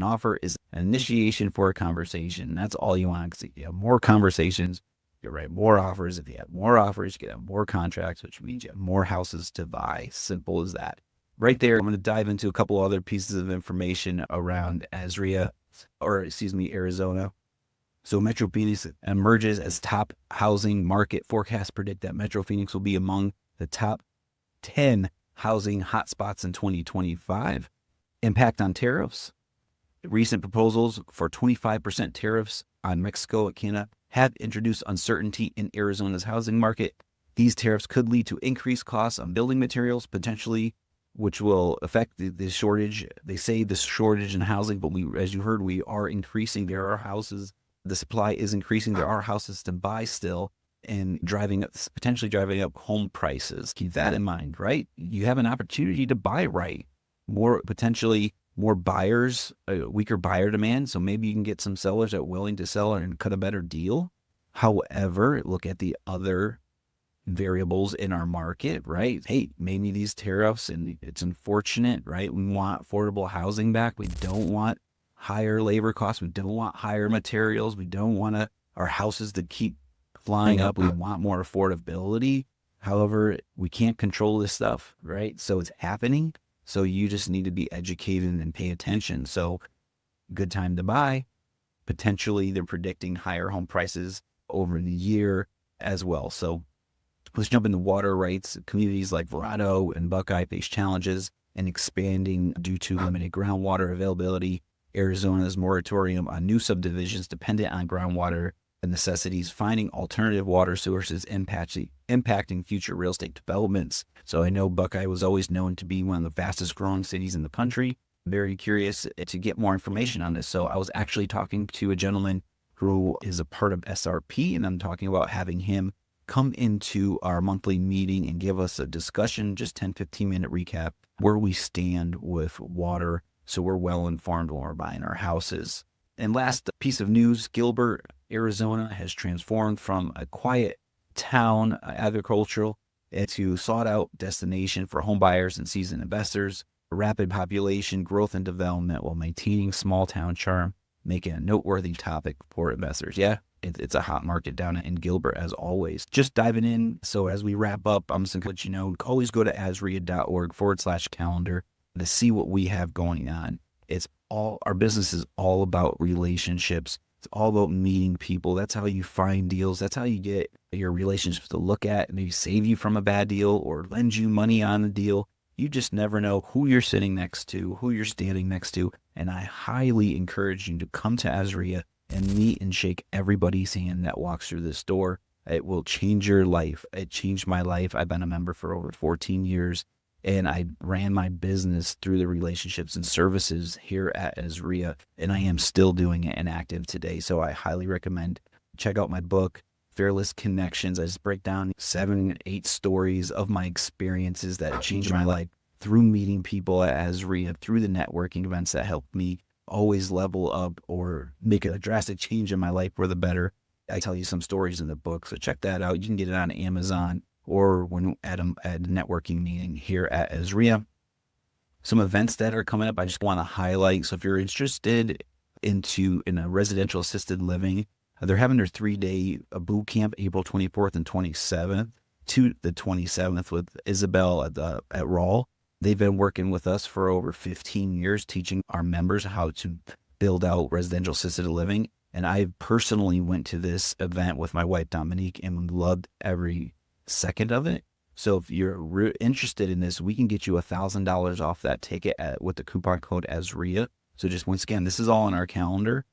offer is an initiation for a conversation. That's all you want. Because you have more conversations, you write more offers. If you have more offers, you can have more contracts, which means you have more houses to buy. Simple as that. Right there, I'm going to dive into a couple other pieces of information around Arizona. So Metro Phoenix emerges as top housing market. Forecasts predict that Metro Phoenix will be among the top 10 housing hotspots in 2025. Impact on tariffs. Recent proposals for 25% tariffs on Mexico and Canada have introduced uncertainty in Arizona's housing market. These tariffs could lead to increased costs on building materials, potentially, which will affect the shortage. They say the shortage in housing, but as you heard, we are increasing. There are houses. The supply is increasing. There are houses to buy still, and potentially driving up home prices. Keep that in mind, right? You have an opportunity to buy right. Potentially more buyers, a weaker buyer demand. So maybe you can get some sellers that are willing to sell and cut a better deal. However, look at the other variables in our market, right? Hey, maybe these tariffs, and it's unfortunate, right? We want affordable housing back. We don't want higher labor costs. We don't want higher materials. We don't want our houses to keep flying up. We want more affordability. However, we can't control this stuff, right? So it's happening. So you just need to be educated and pay attention. So good time to buy. Potentially they're predicting higher home prices over the year as well. So let's jump into water rights. Communities like Verado and Buckeye face challenges in expanding due to limited groundwater availability. Arizona's moratorium on new subdivisions dependent on groundwater necessities, finding alternative water sources impacting future real estate developments. So I know Buckeye was always known to be one of the fastest growing cities in the country. Very curious to get more information on this. So I was actually talking to a gentleman who is a part of SRP, and I'm talking about having him come into our monthly meeting and give us a discussion, just 10-15 minute recap, where we stand with water, so we're well informed when we're buying our houses. And last piece of news, Gilbert, Arizona has transformed from a quiet town, agricultural, into sought-out destination for home buyers and seasoned investors. Rapid population growth and development while maintaining small-town charm, making a noteworthy topic for investors. Yeah, it's a hot market down in Gilbert, as always. Just diving in. So as we wrap up, I'm just going to let you know, always go to AZREIA.org/calendar to see what we have going on. Our business is all about relationships. It's all about meeting people. That's how you find deals. That's how you get your relationships to look at and maybe save you from a bad deal or lend you money on the deal. You just never know who you're sitting next to, who you're standing next to. And I highly encourage you to come to AZREIA and meet and shake everybody's hand that walks through this door. It will change your life. It changed my life. I've been a member for over 14 years. And I ran my business through the relationships and services here at AZREIA, and I am still doing it and active today. So I highly recommend check out my book, Fearless Connections. I just break down 7 or 8 stories of my experiences that changed my life through meeting people at AZREIA, through the networking events that helped me always level up or make a drastic change in my life for the better. I tell you some stories in the book, so check that out. You can get it on Amazon or when at a networking meeting here at AZREIA. Some events that are coming up, I just want to highlight. So if you're interested in a residential assisted living, they're having their 3-day boot camp, April 24th and 27th to the 27th with Isabel at Rawl. They've been working with us for over 15 years, teaching our members how to build out residential assisted living. And I personally went to this event with my wife, Dominique, and loved every second of it. So if you're interested in this, we can get you $1,000 off that ticket with the coupon code AZREIA. So just once again, this is all on our calendar.